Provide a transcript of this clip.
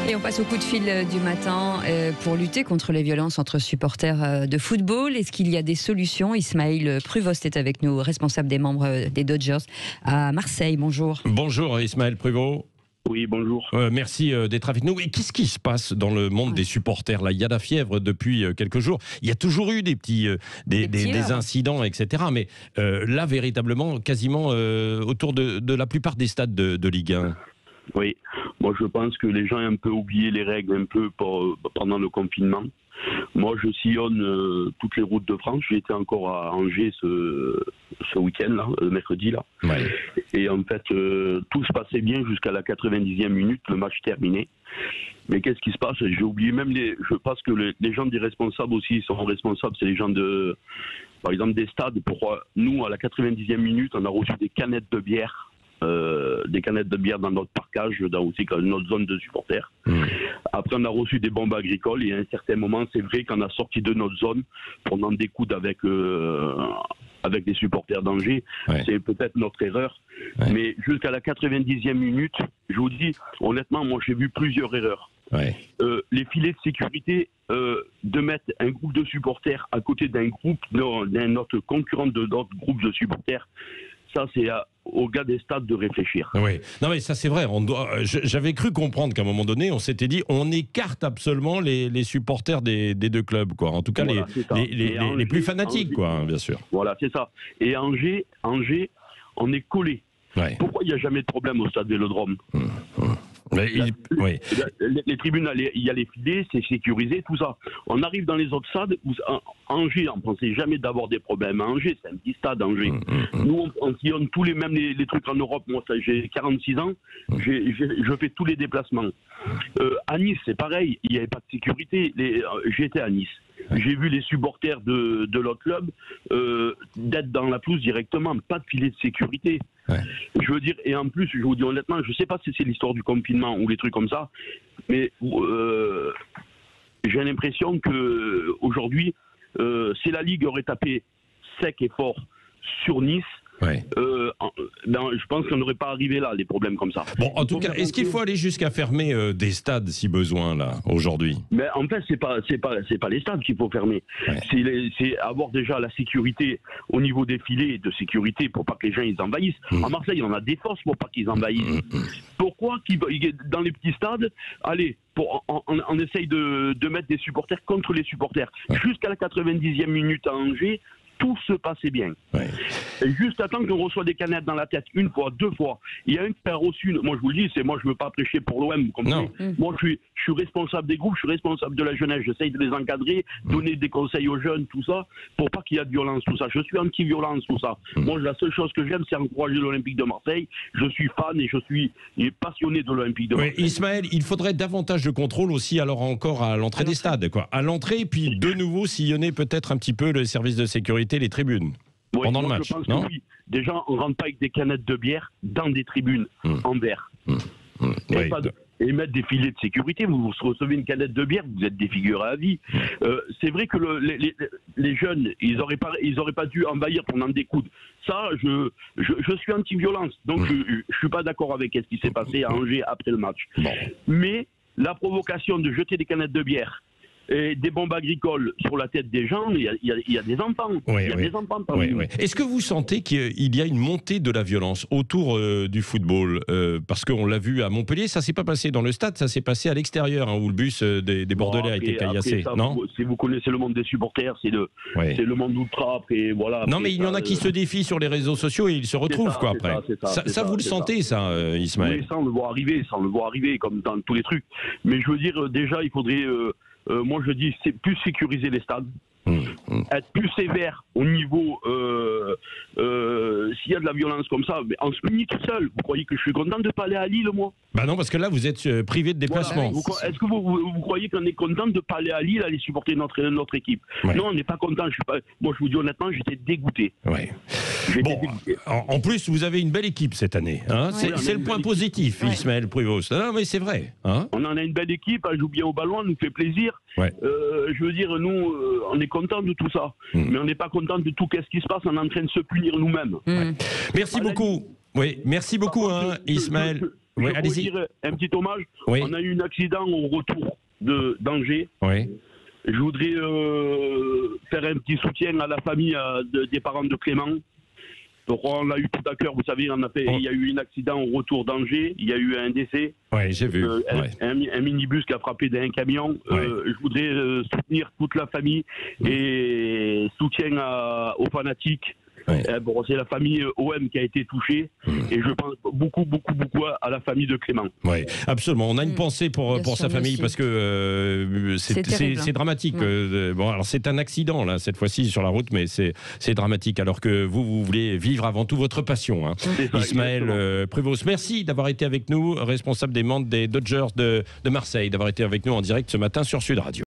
Et on passe au coup de fil du matin pour lutter contre les violences entre supporters de football. Est-ce qu'il y a des solutions? Ismaël Pruvost est avec nous, responsable des membres des Dodgers à Marseille. Bonjour. Bonjour Ismaël Pruvost. Oui, bonjour. Merci d'être avec nous. Et qu'est-ce qui se passe dans le monde des supporters là? Il y a la fièvre depuis quelques jours. Il y a toujours eu des petits des incidents, etc. Mais là, véritablement, quasiment autour de la plupart des stades de Ligue 1. Oui, moi je pense que les gens ont un peu oublié les règles un peu pendant le confinement. Moi je sillonne toutes les routes de France. J'étais encore à Angers ce week-end là, mercredi là. Ouais. Et en fait tout se passait bien jusqu'à la 90e minute, le match terminé. Mais qu'est-ce qui se passe? J'ai oublié même je pense que les gens des responsables aussi sont responsables. C'est les gens par exemple des stades. Pourquoi nous à la 90e minute on a reçu des canettes de bière. Dans notre parcage, dans aussi notre zone de supporters. Après, on a reçu des bombes agricoles et à un certain moment, c'est vrai qu'on a sorti de notre zone pour en découdre avec des supporters d'Angers. Ouais. C'est peut-être notre erreur. Ouais. Mais jusqu'à la 90e minute, je vous dis, honnêtement, moi j'ai vu plusieurs erreurs. Ouais. Les filets de sécurité, de mettre un groupe de supporters à côté d'un autre concurrent de notre groupe de supporters, ça c'est aux gars des stades de réfléchir. Oui, non mais ça c'est vrai. J'avais cru comprendre qu'à un moment donné, on s'était dit, on écarte absolument les supporters des deux clubs, quoi. En tout cas, voilà, les plus fanatiques, Angers, quoi, hein, bien sûr. Voilà, c'est ça. Et Angers, on est collé. Ouais. Pourquoi il n'y a jamais de problème au stade Vélodrome? Oui. Les tribunes, il y a les filets, c'est sécurisé, tout ça. On arrive dans les autres stades, Angers, on ne pensait jamais d'avoir des problèmes. À Angers, c'est un petit stade, Angers. Nous, on sillonne tous les trucs en Europe. Moi, j'ai 46 ans, je fais tous les déplacements. À Nice, c'est pareil, il n'y avait pas de sécurité. J'étais à Nice. J'ai vu les supporters de l'autre club d'être dans la pelouse directement, pas de filet de sécurité. Ouais. Je veux dire, et en plus, je vous dis honnêtement, je ne sais pas si c'est l'histoire du confinement ou les trucs comme ça, mais j'ai l'impression que aujourd'hui, si la Ligue aurait tapé sec et fort sur Nice, ouais. Je pense qu'on n'aurait pas arrivé là, les problèmes comme ça. Bon, en tout cas, est-ce qu'il faut aller jusqu'à fermer des stades si besoin là aujourd'hui? Mais en fait, c'est pas les stades qu'il faut fermer. Ouais. C'est avoir déjà la sécurité au niveau des filets de sécurité pour pas que les gens ils envahissent. À Marseille, on a des forces pour pas qu'ils envahissent. Pourquoi dans les petits stades, allez, on essaye de mettre des supporters contre les supporters. Ouais. Jusqu'à la 90e minute à Angers, tout se passait bien. Ouais. Et juste à temps qu'on reçoit des canettes dans la tête, une fois, deux fois. Il y a un qui a reçu, moi je vous le dis, moi je ne veux pas prêcher pour l'OM. Moi je suis responsable des groupes, je suis responsable de la jeunesse, j'essaye de les encadrer, donner des conseils aux jeunes, tout ça, pour pas qu'il y ait de violence, tout ça. Je suis anti-violence, tout ça. Moi la seule chose que j'aime, c'est encourager l'Olympique de Marseille. Je suis fan et je suis passionné de l'Olympique de Marseille. Ismaël, il faudrait davantage de contrôle aussi, alors encore à l'entrée des stades, quoi. À l'entrée, puis de nouveau sillonner peut-être un petit peu le service de sécurité, les tribunes. Oui, pendant le match, je pense non? Que oui. Déjà, on ne rentre pas avec des canettes de bière dans des tribunes en verre. Et mettre des filets de sécurité. Vous recevez une canette de bière, vous êtes défiguré à vie. C'est vrai que les jeunes, ils auraient pas dû envahir pour en découdre. Ça, je suis anti-violence. Donc, je ne suis pas d'accord avec ce qui s'est passé à Angers après le match. Mais la provocation de jeter des canettes de bière et des bombes agricoles sur la tête des gens, il y a des enfants. Des enfants parmi nous. Est-ce que vous sentez qu'il y a une montée de la violence autour du football parce qu'on l'a vu à Montpellier, ça s'est pas passé dans le stade, ça s'est passé à l'extérieur, où le bus des Bordelais a été caillassé, non? Si vous connaissez le monde des supporters, c'est le monde ultra, après, voilà. Non, mais il y en a qui se défient sur les réseaux sociaux et ils se retrouvent, après. Ça, vous le sentez, ça, Ismaël? Oui, ça, on le voit arriver, comme dans tous les trucs. Mais je veux dire, déjà, il faudrait... moi je dis c'est plus sécuriser les stades, être plus sévère au niveau s'il y a de la violence comme ça, mais on se punit tout seul. Vous croyez que je suis content de ne pas aller à Lille, moi? Bah non, parce que là vous êtes privé de déplacement. Voilà. Est-ce que vous croyez qu'on est content de ne pas aller à Lille, aller supporter notre équipe? Non, on n'est pas content. Moi je vous dis honnêtement, j'étais dégoûté. Dégoûté. En plus vous avez une belle équipe cette année, hein. C'est le point positif, Ismaël Pruvost. Non mais c'est vrai, hein. On en a une belle équipe, elle joue bien au ballon, elle nous fait plaisir. Je veux dire, nous on est content de tout ça, mais on n'est pas content de tout ce qui se passe. On est en train de se punir nous-mêmes. Merci beaucoup. Oui, merci beaucoup, Ismaël. Oui, je allez-y. dire un petit hommage. Oui. On a eu un accident au retour d'Angers. Oui. Je voudrais faire un petit soutien à la famille des parents de Clément. Donc on l'a eu tout à cœur, vous savez, il y a eu un accident au retour d'Angers, il y a eu un décès. Oui, j'ai vu. Un minibus qui a frappé d'un camion. Je voudrais soutenir toute la famille et soutien aux fanatiques. Bon, c'est la famille OM qui a été touchée et je pense beaucoup à la famille de Clément. Oui, absolument. On a une pensée pour sa famille parce que c'est dramatique. Bon, alors c'est un accident là cette fois-ci sur la route, mais c'est dramatique. Alors que vous voulez vivre avant tout votre passion. Hein. Ismaël Prévost, merci d'avoir été avec nous, responsable des membres des Dodgers de Marseille, d'avoir été avec nous en direct ce matin sur Sud Radio.